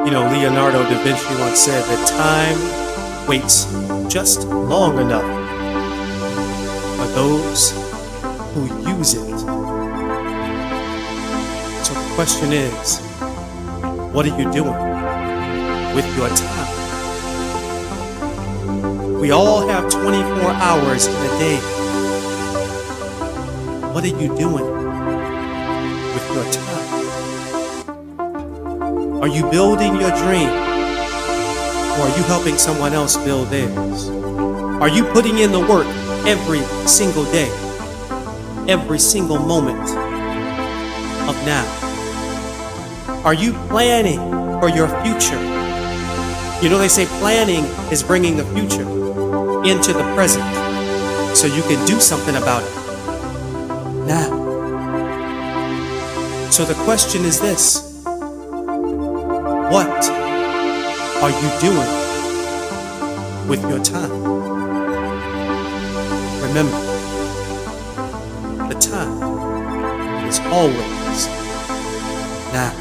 Leonardo da Vinci once said that time waits just long enough for those who use it. So the question is, what are you doing with your time? We all have 24 hours in a day. What are you doing with your time? Are you building your dream? Or are you helping someone else build theirs? Are you putting in the work every single day, every single moment of now? Are you planning for your future? They say planning is bringing the future into the present so you can do something about it now. So the question is this: what are you doing with your time? Remember, the time is always now.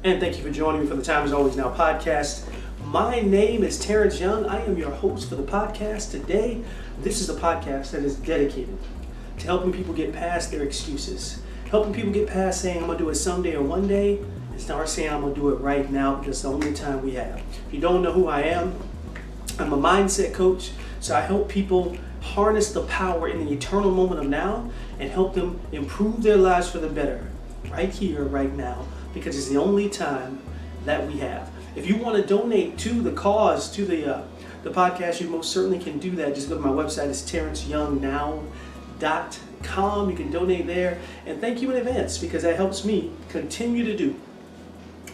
And thank you for joining me for the Time Is Always Now podcast. My name is Terence Young. I am your host for the podcast today. This is a podcast that is dedicated to helping people get past their excuses, helping people get past saying I'm going to do it someday or one day, and start saying I'm going to do it right now because it's the only time we have. If you don't know who I am, I'm a mindset coach, so I help people harness the power in the eternal moment of now and help them improve their lives for the better right here, right now, because it's the only time that we have. If you want to donate to the cause, to the podcast, you most certainly can do that. Just go to my website. It's terenceyoungnow.com. You can donate there. And thank you in advance, because that helps me continue to do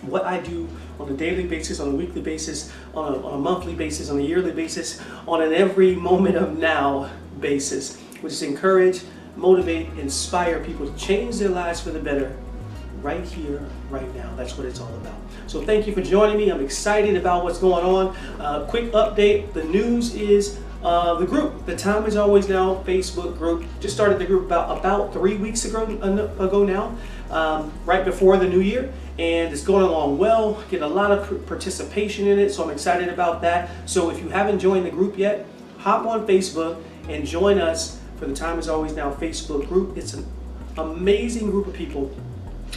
what I do on a daily basis, on a weekly basis, on a monthly basis, on a yearly basis, on an every moment of now basis, which is encourage, motivate, inspire people to change their lives for the better right here, right now. That's what it's all about. So thank you for joining me. I'm excited about what's going on. Quick update. The news is the group, the Time Is Always Now Facebook group. Just started the group about 3 weeks ago now, right before the new year. And it's going along well. Get a lot of participation in it. So I'm excited about that. So if you haven't joined the group yet, hop on Facebook and join us for the Time Is Always Now Facebook group. It's an amazing group of people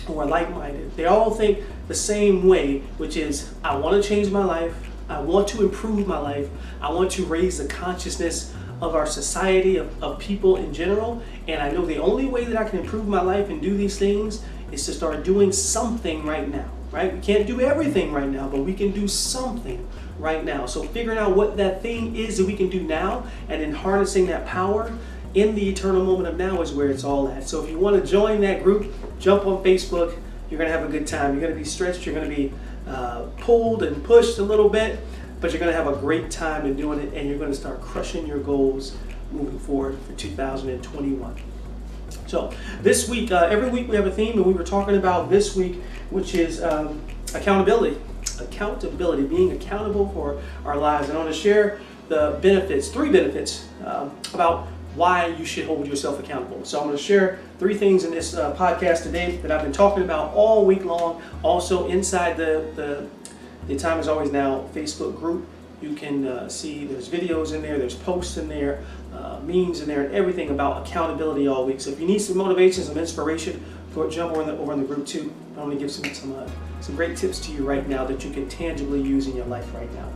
who are like-minded. They all think the same way, which is, I want to change my life, I want to improve my life, I want to raise the consciousness of our society, of people in general, and I know the only way that I can improve my life and do these things is to start doing something right now, right? We can't do everything right now, but we can do something right now. So figuring out what that thing is that we can do now, and then harnessing that power in the eternal moment of now is where it's all at. So if you want to join that group, jump on Facebook. You're going to have a good time. You're going to be stretched. You're going to be pulled and pushed a little bit, but you're going to have a great time in doing it, and you're going to start crushing your goals moving forward for 2021. So this week, every week we have a theme, and we were talking about this week, which is accountability. Accountability, being accountable for our lives. And I want to share the benefits, 3 benefits about why you should hold yourself accountable. So I'm going to share 3 things in this podcast today that I've been talking about all week long. Also inside the Time Is Always Now Facebook group, you can see there's videos in there, there's posts in there, memes in there, and everything about accountability all week. So if you need some motivation, some inspiration, jump over in the group too. I want to give some great tips to you right now that you can tangibly use in your life right now.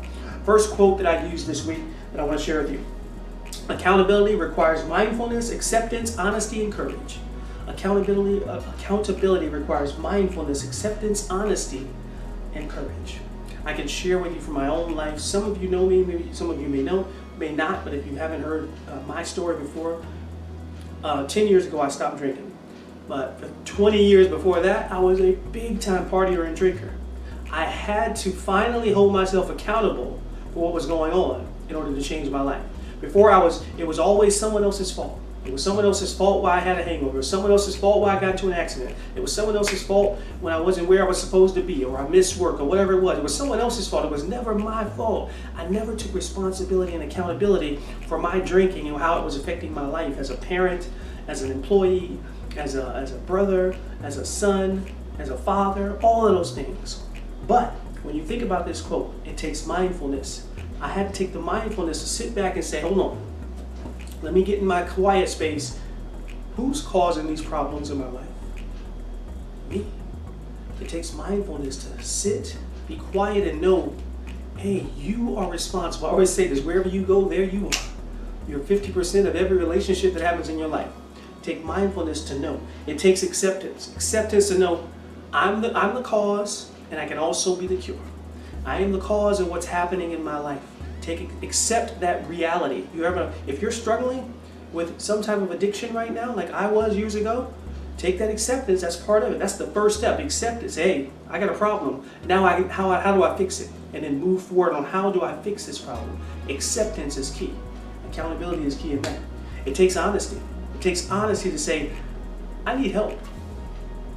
First quote that I used this week that I want to share with you. Accountability requires mindfulness, acceptance, honesty, and courage. Accountability requires mindfulness, acceptance, honesty, and courage. I can share with you from my own life. Some of you know me, maybe some of you may not, but if you haven't heard my story before, 10 years ago I stopped drinking. But for 20 years before that, I was a big time partier and drinker. I had to finally hold myself accountable for what was going on in order to change my life. Before it was always someone else's fault. It was someone else's fault why I had a hangover. It was someone else's fault why I got into an accident. It was someone else's fault when I wasn't where I was supposed to be, or I missed work, or whatever it was. It was someone else's fault. It was never my fault. I never took responsibility and accountability for my drinking and how it was affecting my life as a parent, as an employee, as a brother, as a son, as a father, all of those things. But when you think about this quote, it takes mindfulness. I had to take the mindfulness to sit back and say, hold on. Let me get in my quiet space. Who's causing these problems in my life? Me. It takes mindfulness to sit, be quiet, and know, hey, you are responsible. I always say this, wherever you go, there you are. You're 50% of every relationship that happens in your life. Take mindfulness to know. It takes acceptance. Acceptance to know, I'm the cause, and I can also be the cure. I am the cause of what's happening in my life. Accept that reality. If you're struggling with some type of addiction right now, like I was years ago, take that acceptance. That's part of it. That's the first step. Acceptance. Hey, I got a problem. Now how do I fix it? And then move forward on how do I fix this problem. Acceptance is key. Accountability is key in that. It takes honesty. It takes honesty to say, I need help.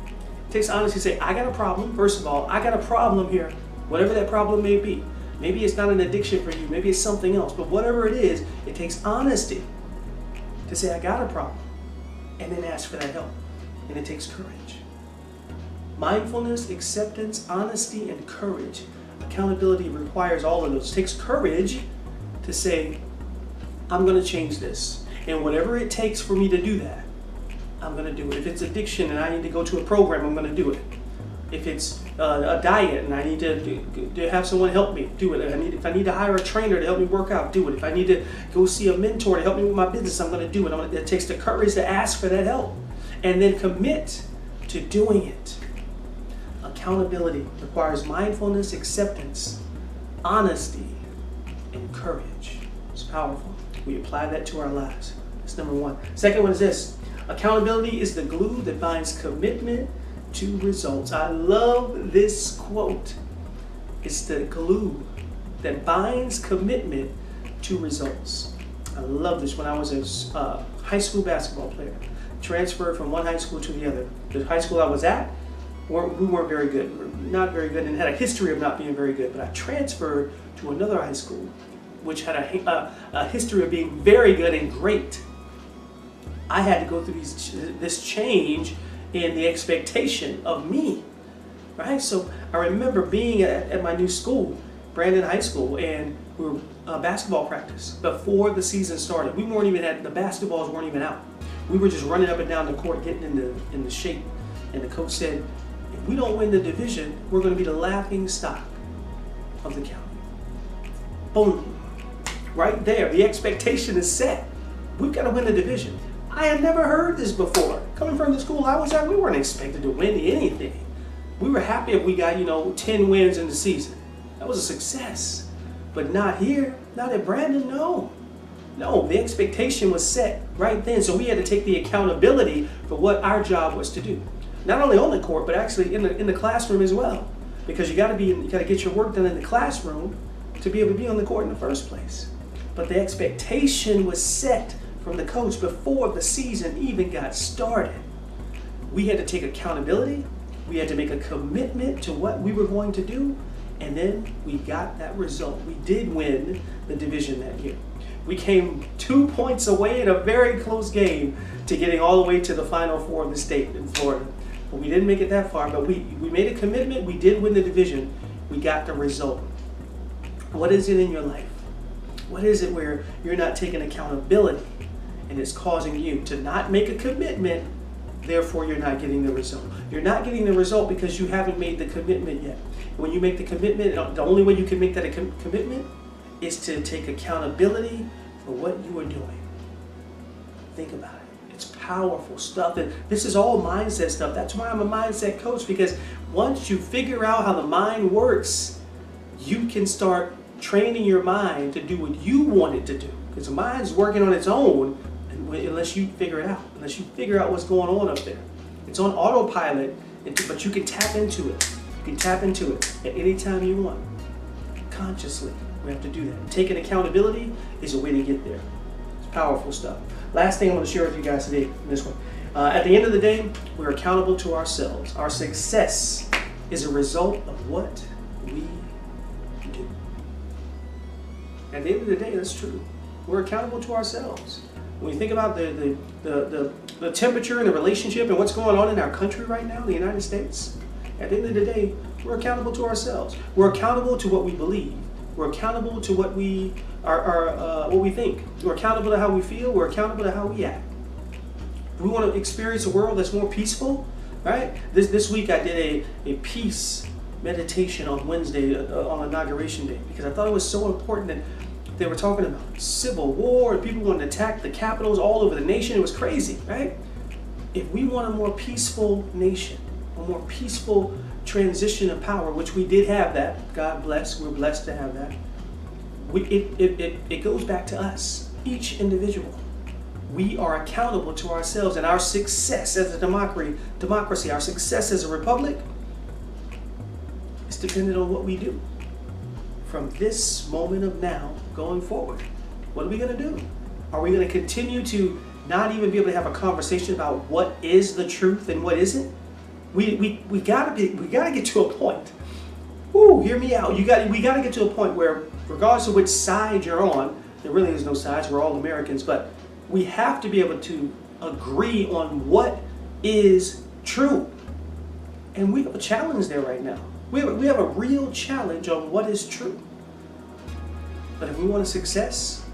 It takes honesty to say, I got a problem. First of all, I got a problem here. Whatever that problem may be. Maybe it's not an addiction for you. Maybe it's something else. But whatever it is, it takes honesty to say, I got a problem. And then ask for that help. And it takes courage. Mindfulness, acceptance, honesty, and courage. Accountability requires all of those. It takes courage to say, I'm going to change this. And whatever it takes for me to do that, I'm going to do it. If it's addiction and I need to go to a program, I'm going to do it. If it's a diet and I need to have someone help me, do it. If I need to hire a trainer to help me work out, do it. If I need to go see a mentor to help me with my business, I'm going to do it. It takes the courage to ask for that help and then commit to doing it. Accountability requires mindfulness, acceptance, honesty, and courage. It's powerful. We apply that to our lives. That's number one. Second one is this. Accountability is the glue that binds commitment to results. I love this quote. It's the glue that binds commitment to results. I love this. When I was a high school basketball player, transferred from one high school to the other. The high school I was at, we weren't very good. We were not very good and had a history of not being very good. But I transferred to another high school, which had a history of being very good and great. I had to go through this change in the expectation of me, right? So I remember being at my new school, Brandon High School, and we were basketball practice before the season started. The basketballs weren't even out. We were just running up and down the court, getting in the shape. And the coach said, if we don't win the division, we're going to be the laughing stock of the county. Boom. Right there, the expectation is set. We've got to win the division. I had never heard this before. Coming from the school I was at, we weren't expected to win anything. We were happy if we got, 10 wins in the season. That was a success. But not here, not at Brandon, no. No, the expectation was set right then. So we had to take the accountability for what our job was to do. Not only on the court, but actually in the classroom as well. Because you got to get your work done in the classroom to be able to be on the court in the first place. But the expectation was set from the coach before the season even got started. We had to take accountability. We had to make a commitment to what we were going to do. And then we got that result. We did win the division that year. We came 2 points away in a very close game to getting all the way to the Final Four of the state in Florida. But we didn't make it that far, but we made a commitment. We did win the division. We got the result. What is it in your life? What is it where you're not taking accountability and it's causing you to not make a commitment, therefore you're not getting the result? You're not getting the result because you haven't made the commitment yet. When you make the commitment, the only way you can make that a commitment is to take accountability for what you are doing. Think about it. It's powerful stuff. And this is all mindset stuff. That's why I'm a mindset coach, because once you figure out how the mind works, you can start training your mind to do what you want it to do. Because the mind's working on its own unless you figure it out. Unless you figure out what's going on up there. It's on autopilot, but you can tap into it. You can tap into it at any time you want. Consciously, we have to do that. Taking accountability is a way to get there. It's powerful stuff. Last thing I'm going to share with you guys today in this one. At the end of the day, we're accountable to ourselves. Our success is a result of what we do. At the end of the day, that's true. We're accountable to ourselves. When you think about the temperature and the relationship and what's going on in our country right now, the United States, at the end of the day, we're accountable to ourselves. We're accountable to what we believe. We're accountable to what we what we think. We're accountable to how we feel. We're accountable to how we act. We want to experience a world that's more peaceful, right? This week I did a peace meditation on Wednesday on Inauguration Day because I thought it was so important that they were talking about civil war and people wanted to attack the capitals all over the nation. It was crazy, right? If we want a more peaceful nation, a more peaceful transition of power, which we did have that, God bless, we're blessed to have that. It goes back to us, each individual. We are accountable to ourselves, and our success as a democracy, our success as a republic, is dependent on what we do. From this moment of now going forward, what are we going to do? Are we going to continue to not even be able to have a conversation about what is the truth and what isn't? We gotta get to a point. Ooh, hear me out. We gotta get to a point where, regardless of which side you're on, there really is no sides. We're all Americans, but we have to be able to agree on what is true. And we have a challenge there right now. We have a real challenge on what is true. But if we want a success,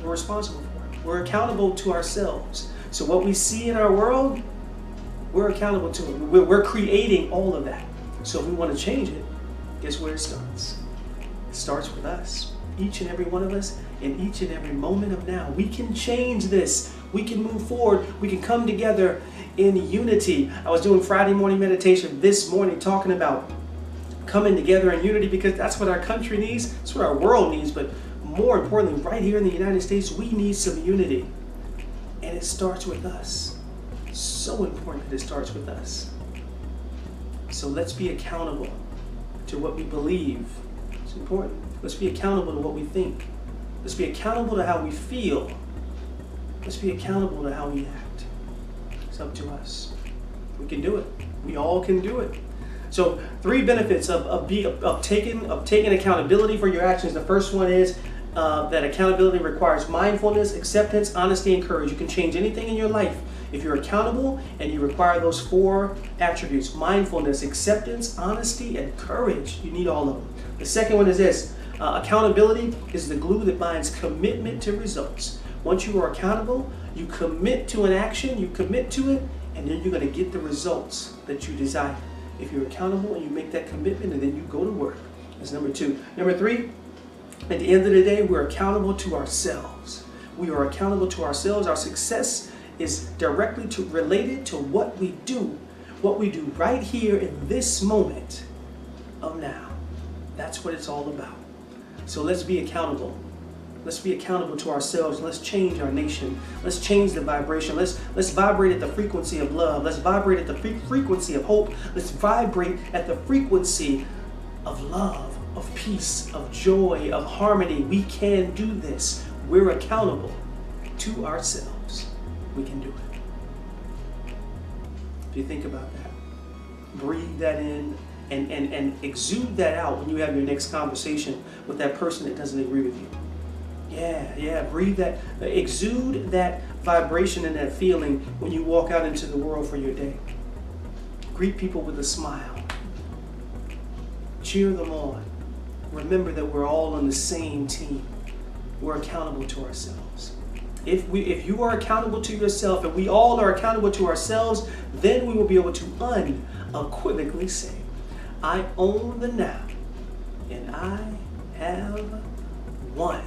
we're responsible for it. We're accountable to ourselves. So what we see in our world, we're accountable to it. We're creating all of that. So if we want to change it, guess where it starts? It starts with us. Each and every one of us, in each and every moment of now. We can change this. We can move forward. We can come together in unity. I was doing Friday morning meditation this morning talking about coming together in unity because that's what our country needs. That's what our world needs. But more importantly, right here in the United States, we need some unity. And it starts with us. So important that it starts with us. So let's be accountable to what we believe. It's important. Let's be accountable to what we think. Let's be accountable to how we feel. Let's be accountable to how we act. It's up to us. We can do it. We all can do it. So 3 benefits of taking accountability for your actions. The first one is that accountability requires mindfulness, acceptance, honesty, and courage. You can change anything in your life if you're accountable and you require those 4 attributes: mindfulness, acceptance, honesty, and courage. You need all of them. The second one is this. Accountability is the glue that binds commitment to results. Once you are accountable, you commit to an action, you commit to it, and then you're going to get the results that you desire. If you're accountable and you make that commitment and then you go to work. That's number 2. Number 3, at the end of the day, we're accountable to ourselves. We are accountable to ourselves. Our success is directly related to what we do right here in this moment of now. That's what it's all about. So let's be accountable. Let's be accountable to ourselves. Let's change our nation. Let's change the vibration. Let's vibrate at the frequency of love. Let's vibrate at the frequency of hope. Let's vibrate at the frequency of love, of peace, of joy, of harmony. We can do this. We're accountable to ourselves. We can do it. If you think about that, breathe that in and exude that out when you have your next conversation with that person that doesn't agree with you. Yeah, breathe that, exude that vibration and that feeling when you walk out into the world for your day. Greet people with a smile. Cheer them on. Remember that we're all on the same team. We're accountable to ourselves. If you are accountable to yourself and we all are accountable to ourselves, then we will be able to unequivocally say, I own the now and I have won.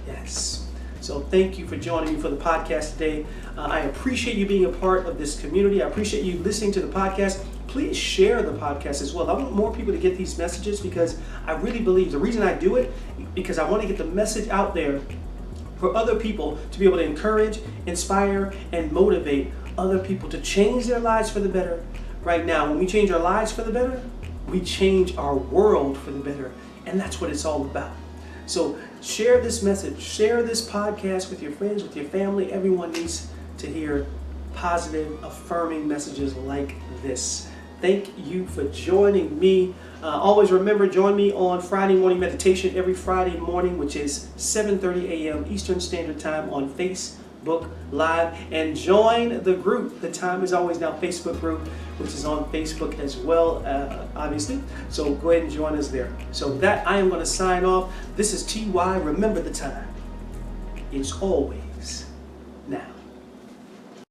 Yes. So thank you for joining me for the podcast today. I appreciate you being a part of this community. I appreciate you listening to the podcast. Please share the podcast as well. I want more people to get these messages because I really believe the reason I do it because I want to get the message out there for other people to be able to encourage, inspire, and motivate other people to change their lives for the better. Right now, when we change our lives for the better, we change our world for the better. And that's what it's all about. So Share this message. Share this podcast with your friends, with your family. Everyone needs to hear positive, affirming messages like this. Thank you for joining me. Always remember, join me on Friday morning meditation every Friday morning, which is 7:30 a.m. Eastern Standard Time on Facebook Live. And join the group. The Time is Always Now Facebook group, which is on Facebook as well, obviously. So go ahead and join us there. So that I am going to sign off. This is TY. Remember the time. It's always now.